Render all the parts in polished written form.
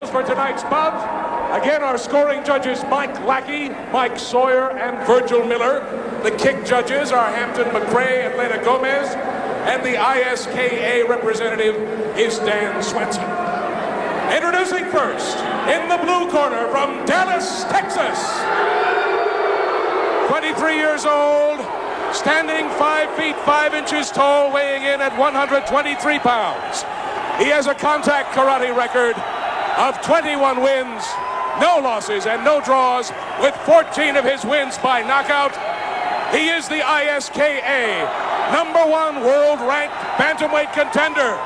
For tonight's bout, again our scoring judges Mike Lackey, Mike Sawyer, and Virgil Miller. The kick judges are Hampton McRae and Lena Gomez, and the ISKA representative is Dan Swenson. Introducing first, in the blue corner from Dallas, Texas, 23 years old, standing 5 feet 5 inches tall, weighing in at 123 pounds. He has a contact karate record of 21 wins, no losses, and no draws, with 14 of his wins by knockout. He is the ISKA #1 world-ranked bantamweight contender.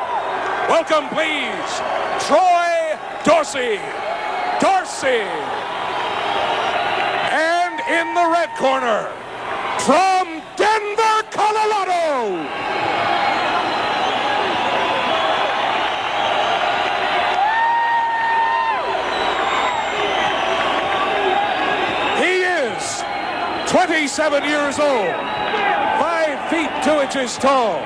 Welcome, please, Troy Dorsey. Dorsey. And in the red corner, from Denver, Colorado, he is 27 years old, 5 feet 2 inches tall.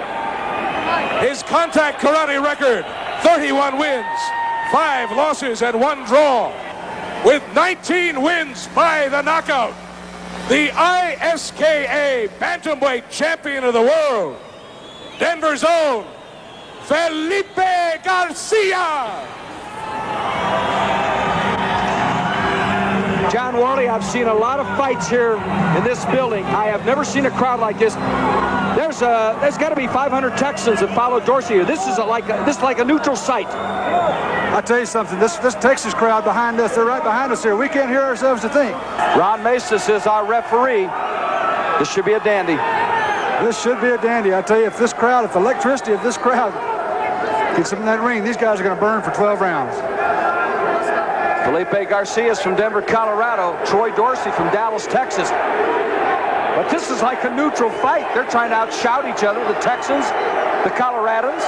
His contact karate record, 31 wins, 5 losses, and 1 draw. With 19 wins by the knockout, the ISKA Bantamweight Champion of the World, Denver's own Felipe Garcia. John Warley, I've seen a lot of fights here in this building. I have never seen a crowd like this. There's got to be 500 Texans that follow Dorsey here. This is like a neutral site. I'll tell you something, this Texas crowd behind us, they're right behind us here. We can't hear ourselves to think. Ron Maces is our referee. This should be a dandy. This should be a dandy. I tell you, if the electricity of this crowd gets them in that ring, these guys are going to burn for 12 rounds. Felipe Garcia is from Denver, Colorado. Troy Dorsey from Dallas, Texas. But this is like a neutral fight. They're trying to outshout each other, the Texans, the Coloradans.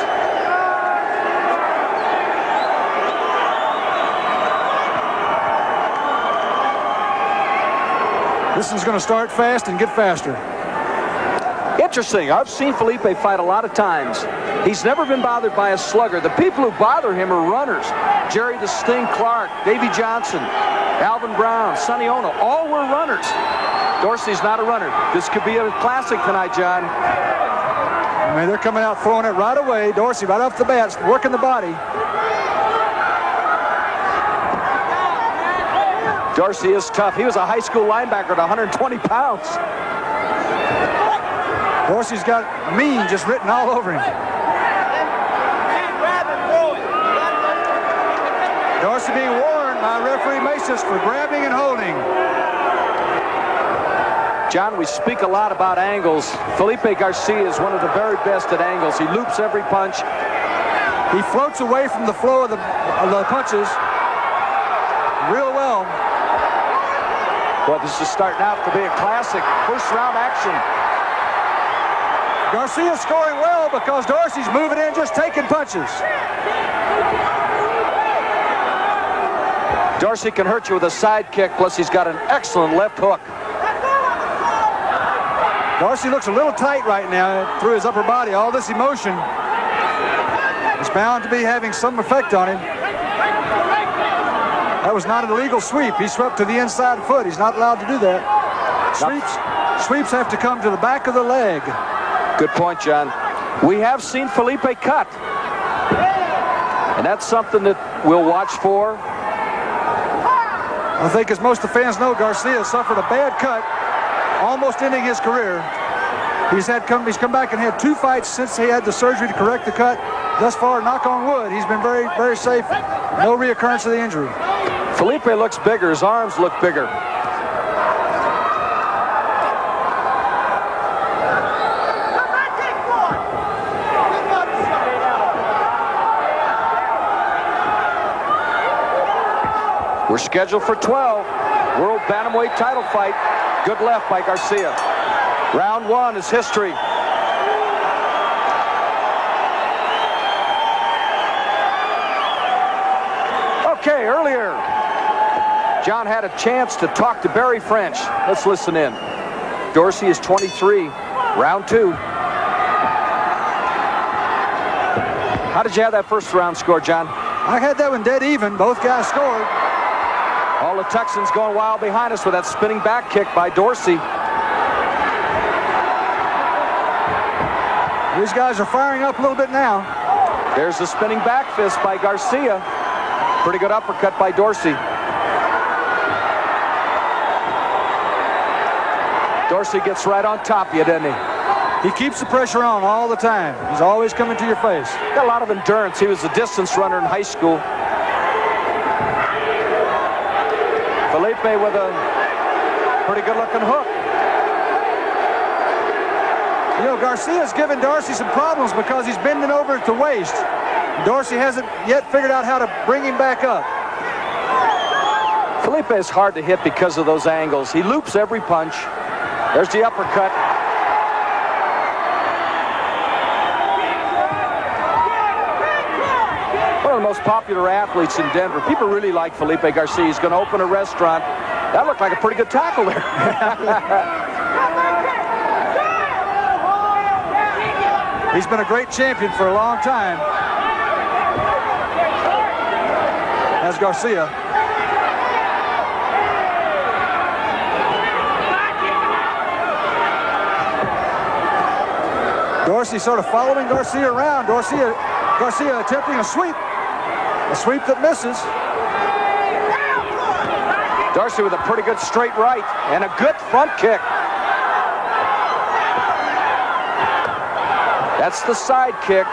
This is going to start fast and get faster. Interesting. I've seen Felipe fight a lot of times. He's never been bothered by a slugger. The people who bother him are runners. Jerry the Sting Clark, Davey Johnson, Alvin Brown, Sonny Ono, all were runners. Dorsey's not a runner. This could be a classic tonight, John. I mean, they're coming out throwing it right away. Dorsey right off the bat, working the body. Dorsey is tough. He was a high school linebacker at 120 pounds. Dorsey's got mean just written all over him. Dorsey being warned by referee Maces for grabbing and holding. John, we speak a lot about angles. Felipe Garcia is one of the very best at angles. He loops every punch. He floats away from the flow of the punches real well. Well, this is starting out to be a classic first round action. Garcia's scoring well because Dorsey's moving in, just taking punches. Dorsey can hurt you with a side kick, plus he's got an excellent left hook. Dorsey looks a little tight right now through his upper body. All this emotion is bound to be having some effect on him. That was not an illegal sweep. He swept to the inside foot. He's not allowed to do that. Sweeps have to come to the back of the leg. Good point, John. We have seen Felipe cut. And that's something that we'll watch for. I think, as most of the fans know, Garcia suffered a bad cut, almost ending his career. He's come back and had 2 fights since he had the surgery to correct the cut. Thus far, knock on wood, he's been very, very safe. No reoccurrence of the injury. Felipe looks bigger. His arms look bigger. We're scheduled for 12. World Bantamweight title fight. Good left by Garcia. Round 1 is history. Okay, earlier, John had a chance to talk to Barry French. Let's listen in. Dorsey is 23. Round 2. How did you have that first round score, John? I had that one dead even. Both guys scored. All the Texans going wild behind us with that spinning back kick by Dorsey. These guys are firing up a little bit now. There's the spinning back fist by Garcia. Pretty good uppercut by Dorsey. Dorsey gets right on top of you, doesn't he? He keeps the pressure on all the time. He's always coming to your face. Got a lot of endurance. He was a distance runner in high school. Felipe with a pretty good-looking hook. You know, Garcia's given Dorsey some problems because he's bending over at the waist. Dorsey hasn't yet figured out how to bring him back up. Felipe is hard to hit because of those angles. He loops every punch. There's the uppercut. One of the most popular athletes in Denver. People really like Felipe Garcia. He's going to open a restaurant. That looked like a pretty good tackle there. He's been a great champion for a long time. As Garcia. Dorsey sort of following Garcia around. Garcia attempting a sweep that misses. Dorsey with a pretty good straight right and a good front kick. That's the side kick.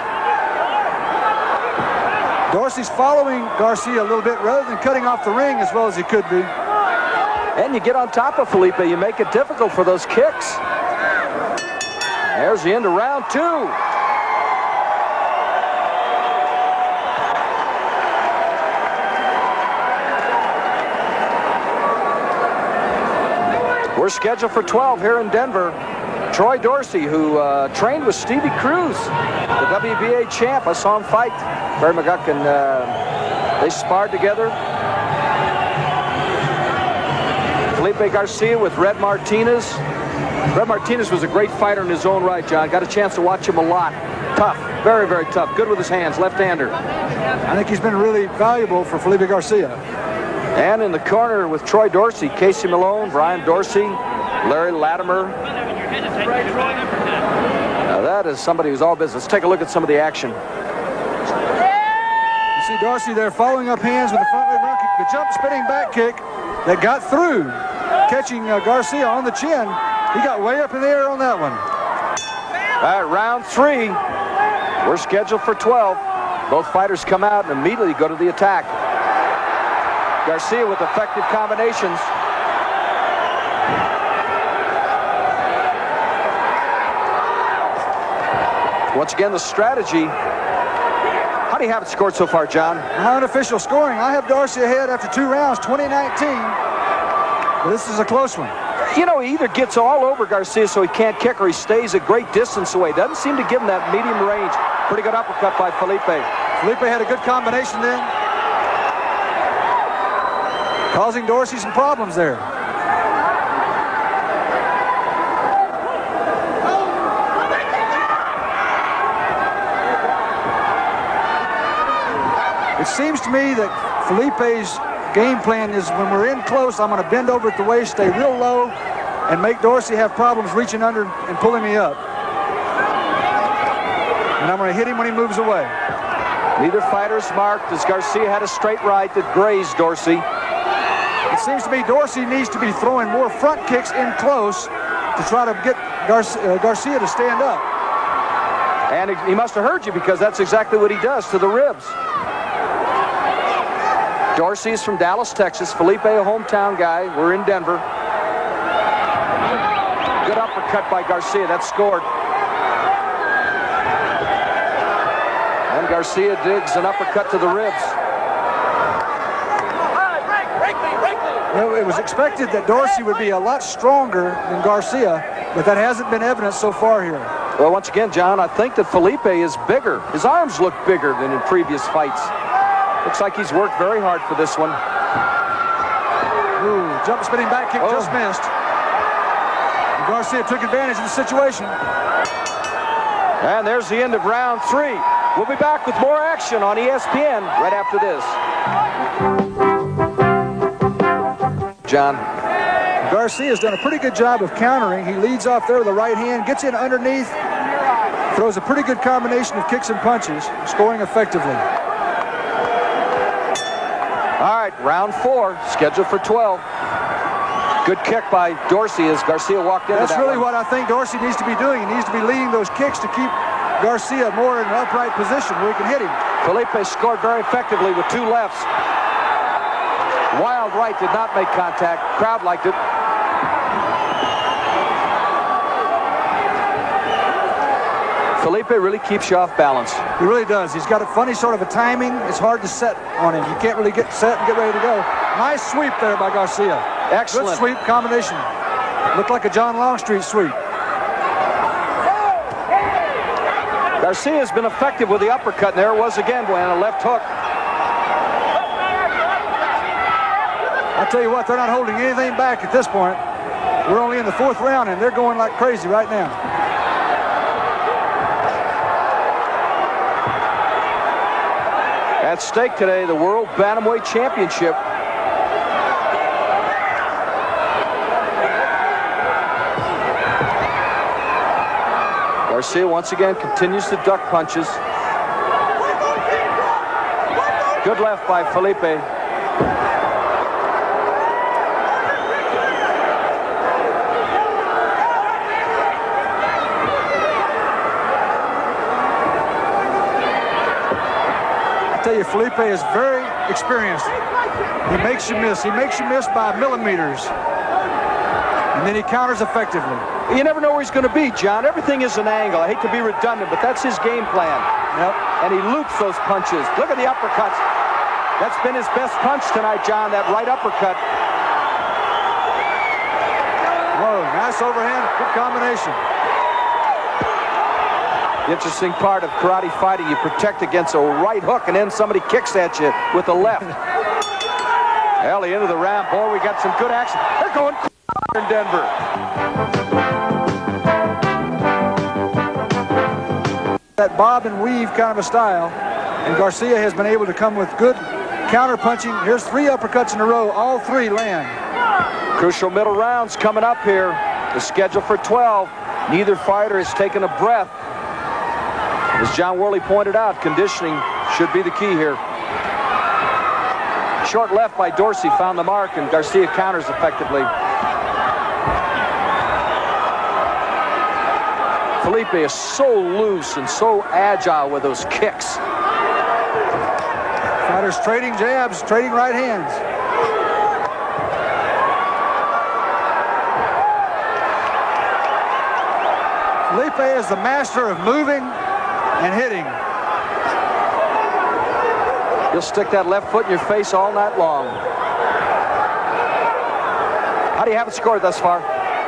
Dorsey's following Garcia a little bit rather than cutting off the ring as well as he could be. And you get on top of Felipe, you make it difficult for those kicks. There's the end of round 2. We're scheduled for 12 here in Denver. Troy Dorsey, who trained with Stevie Cruz, the WBA champ. I saw him fight Barry McGuckin. They sparred together. Felipe Garcia with Red Martinez. Red Martinez was a great fighter in his own right, John. Got a chance to watch him a lot. Tough, very, very tough. Good with his hands, left-hander. I think he's been really valuable for Felipe Garcia. And in the corner with Troy Dorsey, Casey Malone, Brian Dorsey, Larry Latimer. Now that is somebody who's all business. Let's take a look at some of the action. You see Dorsey there following up hands with the front leg run kick. The jump spinning back kick that got through, catching Garcia on the chin. He got way up in the air on that one. All right, round 3. We're scheduled for 12. Both fighters come out and immediately go to the attack. Garcia with effective combinations. Once again, the strategy. How do you have it scored so far, John? Unofficial scoring. I have Dorsey ahead after 2 rounds, 2019. But this is a close one. You know, he either gets all over Garcia so he can't kick, or he stays a great distance away. Doesn't seem to give him that medium range. Pretty good uppercut by Felipe. Felipe had a good combination then, causing Dorsey some problems there. It seems to me that Felipe's game plan is when we're in close, I'm going to bend over at the waist, stay real low, and make Dorsey have problems reaching under and pulling me up. And I'm going to hit him when he moves away. Neither fighter's marked, as Garcia had a straight right that grazed Dorsey. It seems to me Dorsey needs to be throwing more front kicks in close to try to get Garcia to stand up. And he must have heard you, because that's exactly what he does to the ribs. Dorsey is from Dallas, Texas. Felipe, a hometown guy. We're in Denver. Good uppercut by Garcia. That scored. And Garcia digs an uppercut to the ribs. You know, it was expected that Dorsey would be a lot stronger than Garcia, but that hasn't been evident so far here. Well, once again, John, I think that Felipe is bigger. His arms look bigger than in previous fights. Looks like he's worked very hard for this one. Ooh, jump spinning back kick just missed. And Garcia took advantage of the situation. And there's the end of round 3. We'll be back with more action on ESPN right after this. John. Garcia's done a pretty good job of countering. He leads off there with the right hand, gets in underneath, throws a pretty good combination of kicks and punches, scoring effectively. All right, round 4, scheduled for 12. Good kick by Dorsey as Garcia walked into that. That's really what I think Dorsey needs to be doing. He needs to be leading those kicks to keep Garcia more in an upright position where he can hit him. Felipe scored very effectively with 2 lefts. Wild right did not make contact. Crowd liked it. Felipe really keeps you off balance. He really does. He's got a funny sort of a timing. It's hard to set on him. You can't really get set and get ready to go. Nice sweep there by Garcia. Excellent. Good sweep combination. Looked like a John Longstreet sweep. Garcia's been effective with the uppercut, and there it was again, and a left hook. I'll tell you what, they're not holding anything back at this point. We're only in the 4th round, and they're going like crazy right now. At stake today, the World Bantamweight Championship. Garcia once again continues to duck punches. Good left by Felipe. I tell you, Felipe is very experienced. He makes you miss. He makes you miss by millimeters. And then he counters effectively. You never know where he's going to be, John. Everything is an angle. I hate to be redundant, but that's his game plan. Yep. And he loops those punches. Look at the uppercuts. That's been his best punch tonight, John, that right uppercut. Whoa, nice overhand. Good combination. The interesting part of karate fighting, you protect against a right hook, and then somebody kicks at you with a left. Early into the round, boy, we got some good action. They're going in Denver. That bob and weave kind of a style, and Garcia has been able to come with good counter punching. Here's 3 uppercuts in a row. All 3 land. Crucial middle rounds coming up here. The schedule for 12. Neither fighter has taken a breath. As John Worley pointed out, conditioning should be the key here. Short left by Dorsey found the mark, and Garcia counters effectively. Felipe is so loose and so agile with those kicks. Fighters trading jabs, trading right hands. Felipe is the master of moving and hitting. He'll stick that left foot in your face all night long. How do you have it scored thus far?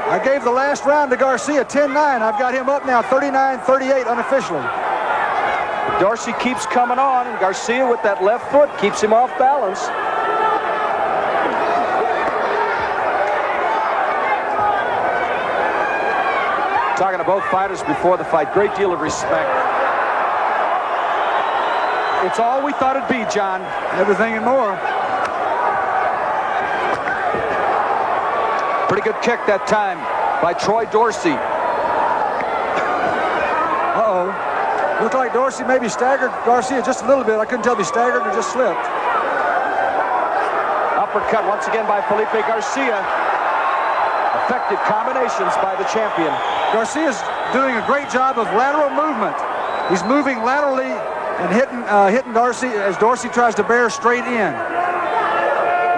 I gave the last round to Garcia 10-9. I've got him up now 39-38 unofficially. Dorsey keeps coming on, and Garcia with that left foot keeps him off balance. Talking to both fighters before the fight, great deal of respect. It's all we thought it'd be, John. Everything and more. Pretty good kick that time by Troy Dorsey. Uh-oh. Looked like Dorsey maybe staggered Garcia just a little bit. I couldn't tell if he staggered or just slipped. Uppercut once again by Felipe Garcia. Effective combinations by the champion. Garcia's doing a great job of lateral movement. He's moving laterally and hitting Dorsey as Dorsey tries to bear straight in.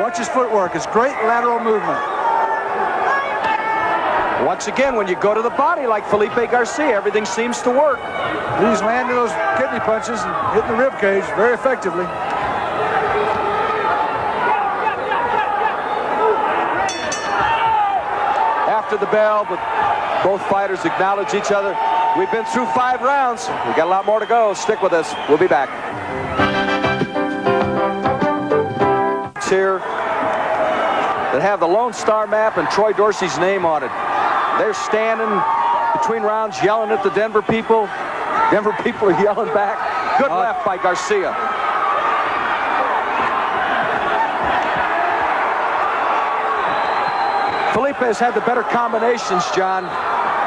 Watch his footwork. It's great lateral movement. Once again, when you go to the body like Felipe Garcia, everything seems to work. He's landing those kidney punches and hitting the rib cage very effectively. After the bell, but both fighters acknowledge each other. We've been through 5 rounds. We got a lot more to go. Stick with us. We'll be back. It's here that have the Lone Star map and Troy Dorsey's name on it. They're standing between rounds yelling at the Denver people. Denver people are yelling back. Good left by Garcia. Felipe has had the better combinations, John.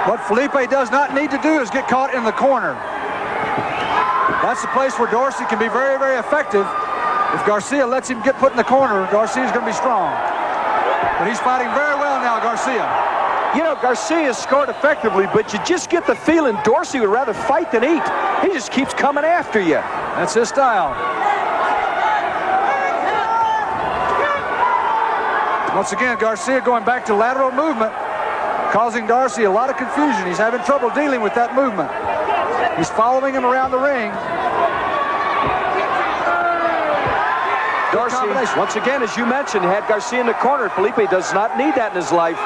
What Felipe does not need to do is get caught in the corner. That's the place where Dorsey can be very, very effective. If Garcia lets him get put in the corner, Garcia's going to be strong. But he's fighting very well now, Garcia. You know, Garcia scored effectively, but you just get the feeling Dorsey would rather fight than eat. He just keeps coming after you. That's his style. Once again, Garcia going back to lateral movement, causing Dorsey a lot of confusion. He's having trouble dealing with that movement. He's following him around the ring. Dorsey, once again, as you mentioned, had Garcia in the corner. Felipe does not need that in his life.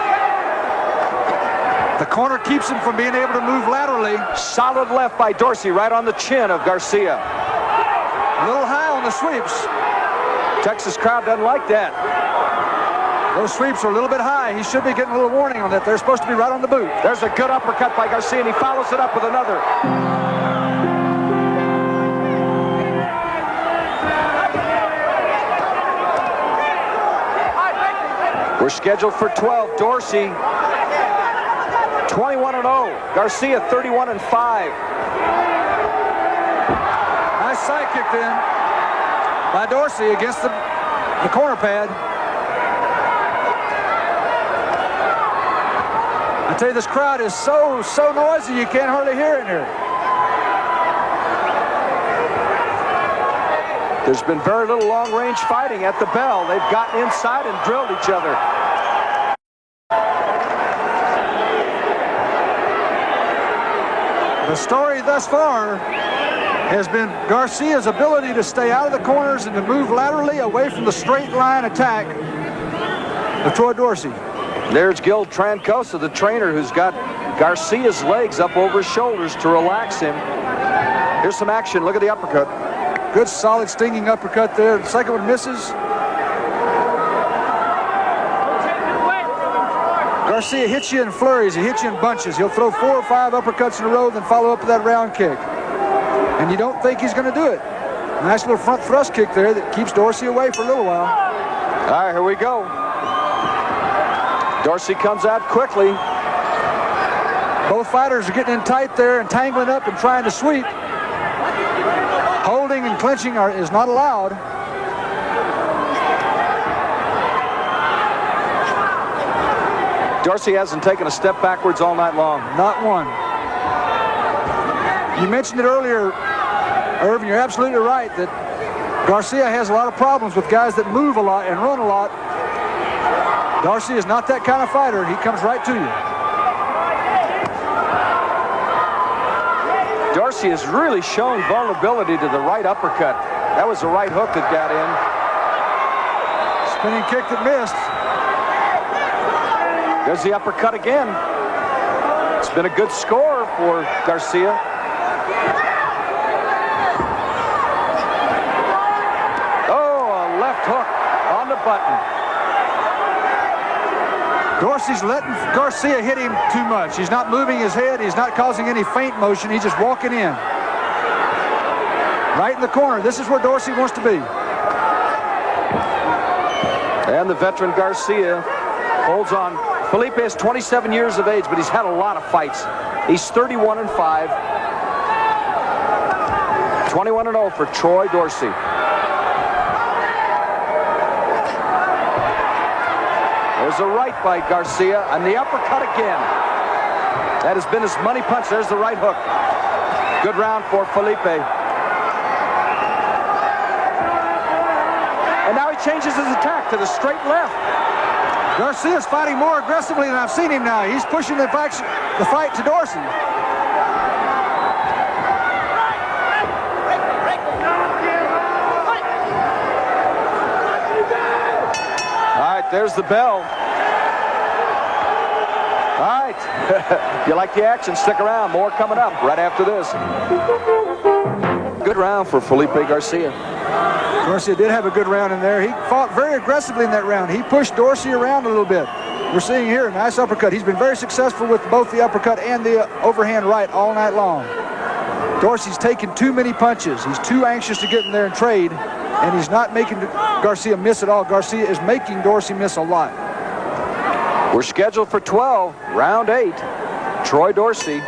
The corner keeps him from being able to move laterally. Solid left by Dorsey, right on the chin of Garcia. A little high on the sweeps. Texas crowd doesn't like that. Those sweeps are a little bit high. He should be getting a little warning on that. They're supposed to be right on the boot. There's a good uppercut by Garcia, and he follows it up with another. We're scheduled for 12. Dorsey, 21-0. Garcia, 31-5. Nice side kick then by Dorsey against the corner pad. I tell you, this crowd is so noisy you can't hardly hear it here. There's been very little long-range fighting at the bell. They've gotten inside and drilled each other. The story thus far has been Garcia's ability to stay out of the corners and to move laterally away from the straight line attack of Troy Dorsey. There's Gil Trancosa, the trainer, who's got Garcia's legs up over his shoulders to relax him. Here's some action. Look at the uppercut. Good, solid, stinging uppercut there. The second one misses. Garcia hits you in flurries. He hits you in bunches. He'll throw 4 or 5 uppercuts in a row, then follow up with that round kick. And you don't think he's going to do it. Nice little front thrust kick there that keeps Dorsey away for a little while. All right, here we go. Dorsey comes out quickly. Both fighters are getting in tight there and tangling up and trying to sweep. Holding and clinching is not allowed. Dorsey hasn't taken a step backwards all night long. Not one. You mentioned it earlier, Irvin, you're absolutely right that Garcia has a lot of problems with guys that move a lot and run a lot. Dorsey is not that kind of fighter. He comes right to you. Dorsey has really shown vulnerability to the right uppercut. That was the right hook that got in. Spinning kick that missed. There's the uppercut again. It's been a good score for Garcia. Oh, a left hook on the button. Dorsey's letting Garcia hit him too much. He's not moving his head. He's not causing any feint motion. He's just walking in. Right in the corner. This is where Dorsey wants to be. And the veteran Garcia holds on. Felipe is 27 years of age, but he's had a lot of fights. He's 31-5. 21-0 for Troy Dorsey. There's a right by Garcia, and the uppercut again. That has been his money punch. There's the right hook. Good round for Felipe. And now he changes his attack to the straight left. Garcia's fighting more aggressively than I've seen him now. He's pushing the fight to Dorsey. All right, there's the bell. All right. If you like the action, stick around. More coming up right after this. Good round for Felipe Garcia. Garcia did have a good round in there. He fought very aggressively in that round. He pushed Dorsey around a little bit. We're seeing here a nice uppercut. He's been very successful with both the uppercut and the overhand right all night long. Dorsey's taking too many punches. He's too anxious to get in there and trade, and he's not making Garcia miss at all. Garcia is making Dorsey miss a lot. We're scheduled for 12, round 8. Troy Dorsey,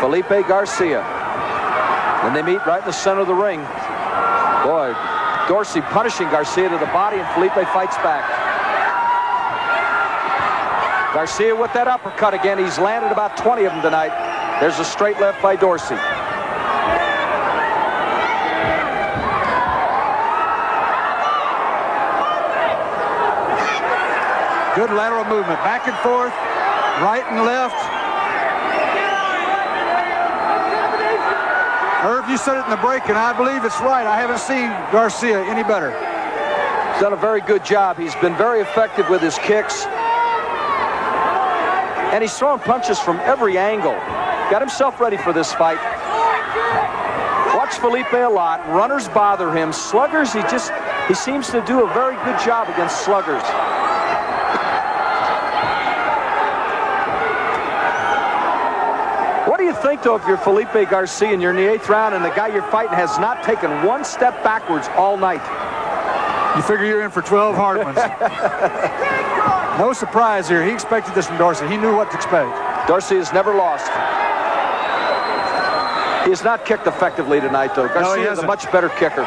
Felipe Garcia. When they meet right in the center of the ring. Boy, Dorsey punishing Garcia to the body, and Felipe fights back. Garcia with that uppercut again. He's landed about 20 of them tonight. There's a straight left by Dorsey. Good lateral movement, back and forth, right and left. Irv, you said it in the break, and I believe it's right. I haven't seen Garcia any better. He's done a very good job. He's been very effective with his kicks. And he's throwing punches from every angle. Got himself ready for this fight. Watch Felipe a lot. Runners bother him. Sluggers, he seems to do a very good job against sluggers. What do you think, though, if you're Felipe Garcia and you're in the 8th round and the guy you're fighting has not taken one step backwards all night? You figure you're in for 12 hard ones. No surprise here. He expected this from Dorsey. He knew what to expect. Dorsey has never lost. He has not kicked effectively tonight, though. Garcia is a much better kicker.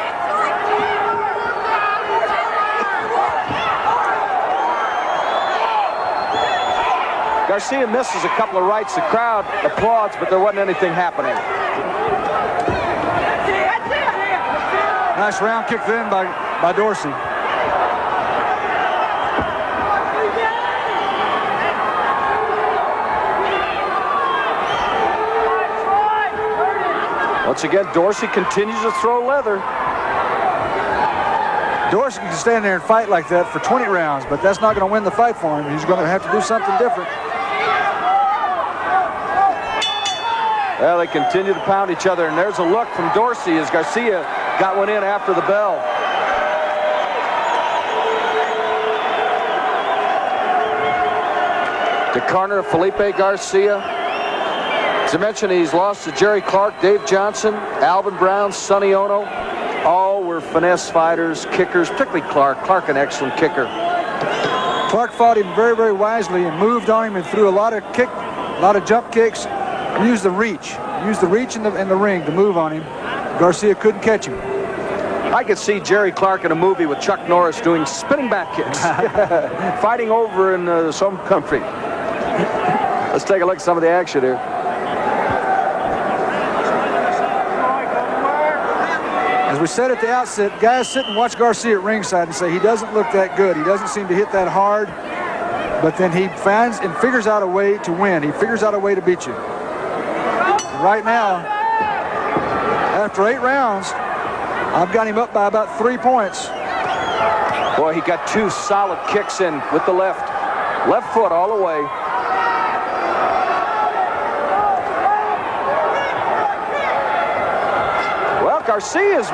Garcia misses a couple of rights. The crowd applauds, but there wasn't anything happening. Nice round kick then by Dorsey. Once again, Dorsey continues to throw leather. Dorsey can stand there and fight like that for 20 rounds, but that's not going to win the fight for him. He's going to have to do something different. Well, they continue to pound each other, and there's a look from Dorsey as Garcia got one in after the bell. The corner of Felipe Garcia. As I mentioned, he's lost to Jerry Clark, Dave Johnson, Alvin Brown, Sonny Ono. All were finesse fighters, kickers, particularly Clark. Clark, an excellent kicker. Clark fought him very, very wisely and moved on him and threw a lot of jump kicks. Used the reach in the ring to move on him. Garcia couldn't catch him. I could see Jerry Clark in a movie with Chuck Norris doing spinning back kicks, fighting over in some country. Let's take a look at some of the action here. As we said at the outset, guys sit and watch Garcia at ringside and say he doesn't look that good. He doesn't seem to hit that hard, but then he finds and figures out a way to win. He figures out a way to beat you. Right now, after 8 rounds, I've got him up by about 3 points. Boy, he got 2 solid kicks in with the left foot all the way. Well, Garcia's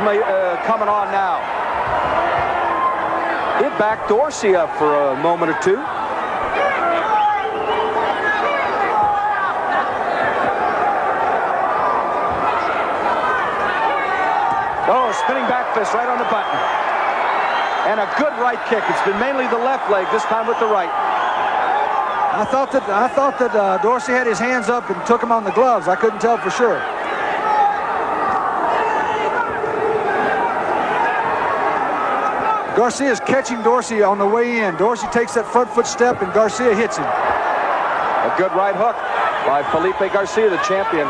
coming on now. Hit back Dorsey up for a moment or two. Oh, spinning back fist right on the button. And a good right kick. It's been mainly the left leg, this time with the right. I thought that Dorsey had his hands up and took him on the gloves. I couldn't tell for sure. Garcia is catching Dorsey on the way in. Dorsey takes that front foot step and Garcia hits him. A good right hook by Felipe Garcia, the champion.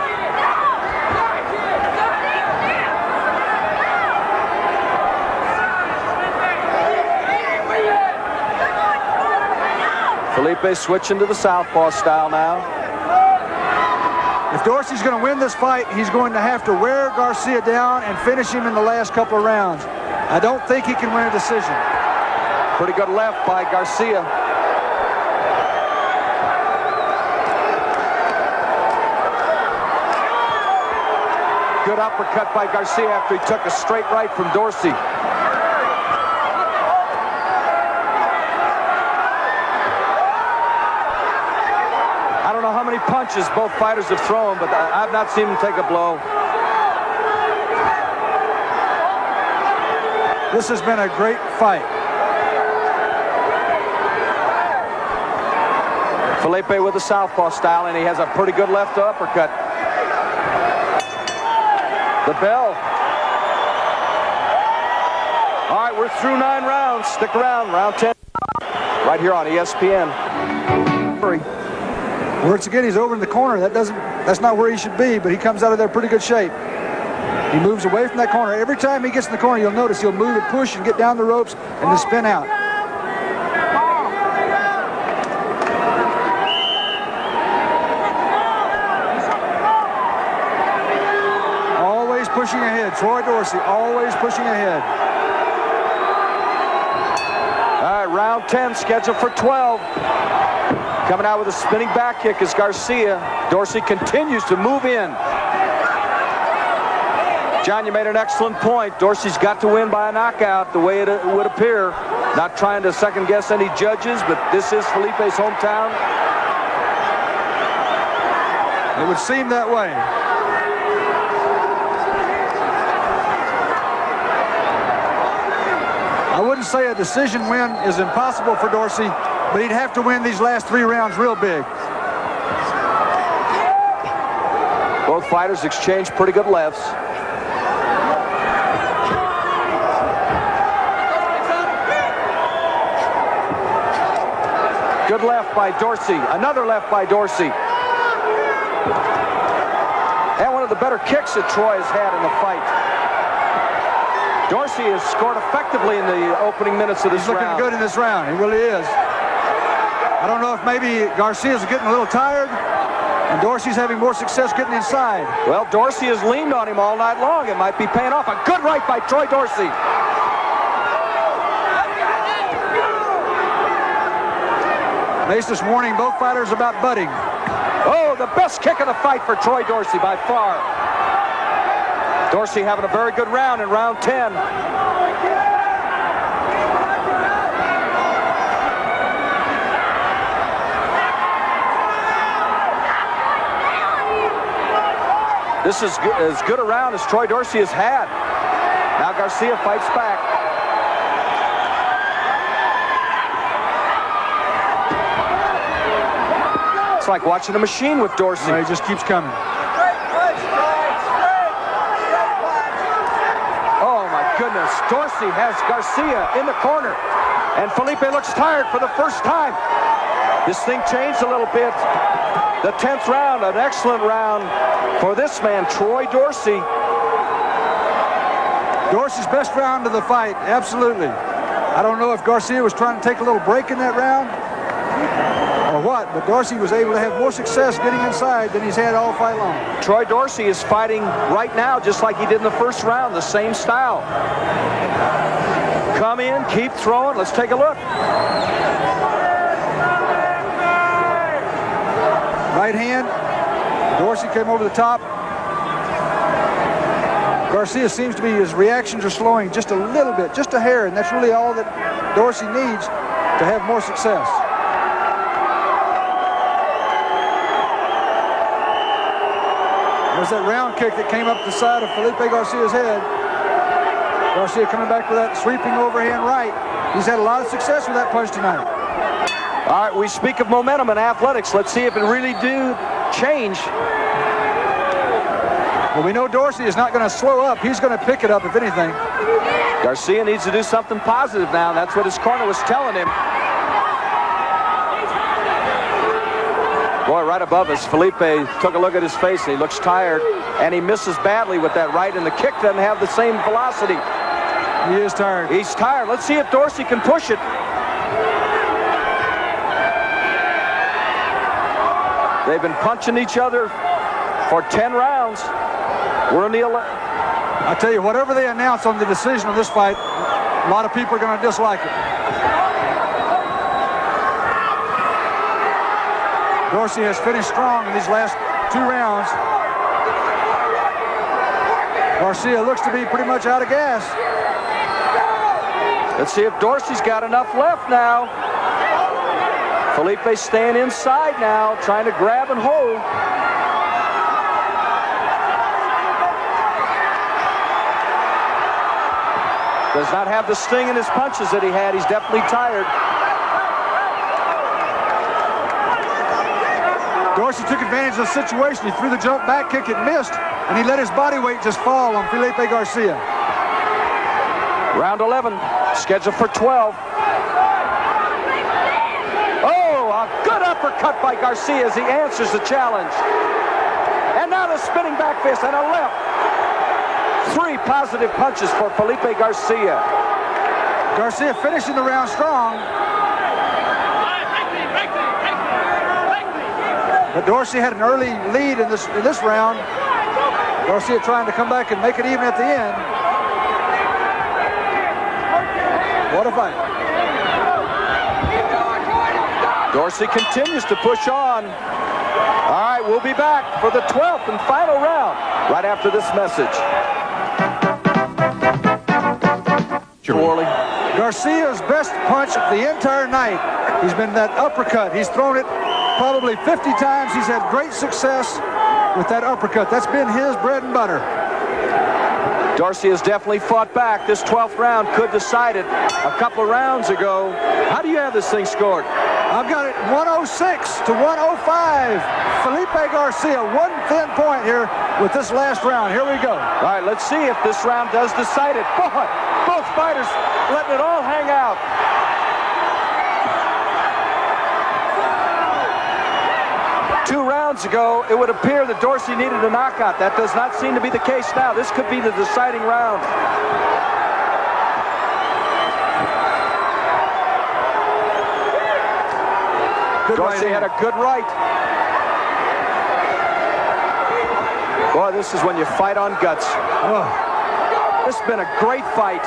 Felipe switching to the southpaw style now. If Dorsey's going to win this fight, he's going to have to wear Garcia down and finish him in the last couple of rounds. I don't think he can win a decision. Pretty good left by Garcia. Good uppercut by Garcia after he took a straight right from Dorsey. I don't know how many punches both fighters have thrown, but I've not seen him take a blow. This has been a great fight. Felipe with the southpaw style, and he has a pretty good left uppercut. The bell. All right, we're through 9 rounds. Stick around, round 10. Right here on ESPN. Once again, he's over in the corner. That's not where he should be, but he comes out of there pretty good shape. He moves away from that corner. Every time he gets in the corner, you'll notice he'll move and push and get down the ropes and then spin out. Always pushing ahead. Troy Dorsey always pushing ahead. All right, round 10 scheduled for 12. Coming out with a spinning back kick is Garcia. Dorsey continues to move in. John, you made an excellent point. Dorsey's got to win by a knockout, the way it would appear. Not trying to second guess any judges, but this is Felipe's hometown. It would seem that way. I wouldn't say a decision win is impossible for Dorsey, but he'd have to win these last 3 rounds real big. Both fighters exchange pretty good lefts. Good left by Dorsey. Another left by Dorsey. And one of the better kicks that Troy has had in the fight. Dorsey has scored effectively in the opening minutes of this round. He's looking good in this round. He really is. I don't know if maybe Garcia's getting a little tired and Dorsey's having more success getting inside. Well, Dorsey has leaned on him all night long. It might be paying off. A good right by Troy Dorsey. Mace is warning both fighters about butting. Oh, the best kick of the fight for Troy Dorsey by far. Dorsey having a very good round in round 10. This is as good a round as Troy Dorsey has had. Now Garcia fights back. It's like watching a machine with Dorsey. He just keeps coming. Oh my goodness, Dorsey has Garcia in the corner, and Felipe looks tired for the first time. This thing changed a little bit. The 10th round, an excellent round for this man, Troy Dorsey. Dorsey's best round of the fight, absolutely. I don't know if Garcia was trying to take a little break in that round or what, but Dorsey was able to have more success getting inside than he's had all fight long. Troy Dorsey is fighting right now just like he did in the first round, the same style. Come in, keep throwing. Let's take a look. Right hand. Dorsey came over the top. Garcia seems to be, his reactions are slowing just a little bit, just a hair, and that's really all that Dorsey needs to have more success. There's that round kick that came up the side of Felipe Garcia's head. Garcia coming back with that sweeping overhand right. He's had a lot of success with that punch tonight. All right, we speak of momentum in athletics. Let's see if it really do change. Well, we know Dorsey is not going to slow up. He's going to pick it up, if anything. Garcia needs to do something positive now. That's what his corner was telling him. Boy, right above us, Felipe took a look at his face, and he looks tired, and he misses badly with that right, and the kick doesn't have the same velocity. He is tired. He's tired. Let's see if Dorsey can push it. They've been punching each other for 10 rounds. We're in the 11th. I tell you, whatever they announce on the decision of this fight, a lot of people are going to dislike it. Dorsey has finished strong in these last 2 rounds. Garcia looks to be pretty much out of gas. Let's see if Dorsey's got enough left now. Felipe staying inside now, trying to grab and hold. Does not have the sting in his punches that he had. He's definitely tired. Dorsey took advantage of the situation. He threw the jump back kick, it missed, and he let his body weight just fall on Felipe Garcia. Round 11, scheduled for 12. Oh, a good uppercut by Garcia as he answers the challenge. And now the spinning back fist and a left. 3 positive punches for Felipe Garcia. Garcia finishing the round strong. But Dorsey had an early lead in this round. Garcia trying to come back and make it even at the end. What a fight. Dorsey continues to push on. All right, we'll be back for the 12th and final round right after this message. Warley. Garcia's best punch the entire night. He's been that uppercut. He's thrown it probably 50 times. He's had great success with that uppercut. That's been his bread and butter. Dorsey has definitely fought back. This 12th round could decide it a couple of rounds ago. How do you have this thing scored? I've got it 106 to 105. Felipe Garcia, one thin point here with this last round. Here we go. All right, let's see if this round does decide it. Both fighters letting it all hang out. Two rounds ago, it would appear that Dorsey needed a knockout. That does not seem to be the case now. This could be the deciding round. Dorsey had a good right. Boy, this is when you fight on guts. Oh. This has been a great fight.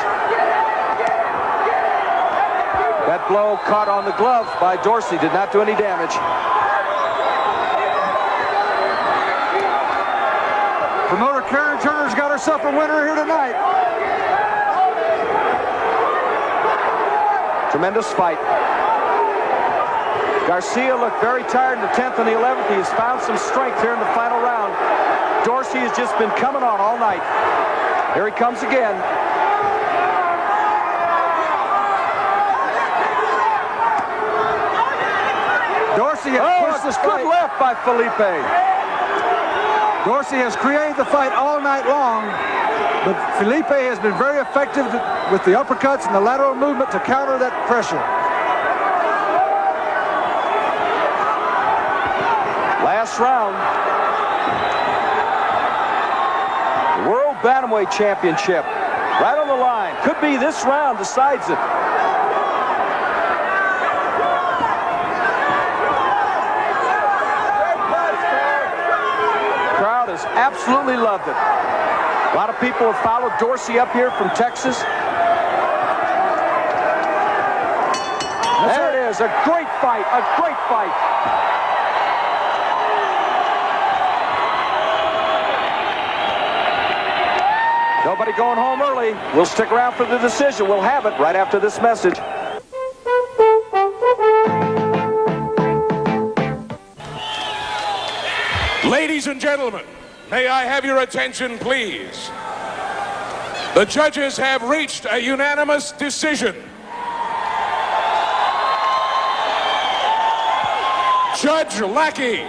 That blow caught on the glove by Dorsey did not do any damage. Promoter Karen Turner's got herself a winner here tonight. Tremendous fight. Garcia looked very tired in the 10th and the 11th. He has found some strength here in the final round. Dorsey has just been coming on all night. Here he comes again. Dorsey has pushed this fight. Good left by Felipe. Dorsey has created the fight all night long, but Felipe has been very effective with the uppercuts and the lateral movement to counter that pressure. Last round. The World Bantamweight Championship. Right on the line. Could be this round decides it. The crowd has absolutely loved it. A lot of people have followed Dorsey up here from Texas. There it is. A great fight. A great fight. Nobody going home early. We'll stick around for the decision. We'll have it right after this message. Ladies and gentlemen, may I have your attention, please? The judges have reached a unanimous decision. Judge Lackey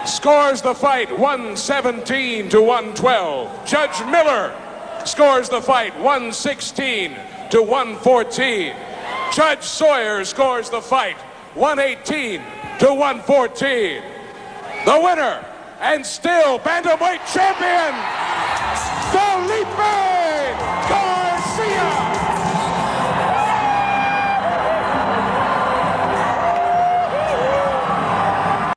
scores the fight 117 to 112. Judge Miller scores the fight 116 to 114. Judge Sawyer scores the fight 118 to 114. The winner and still Bantamweight champion,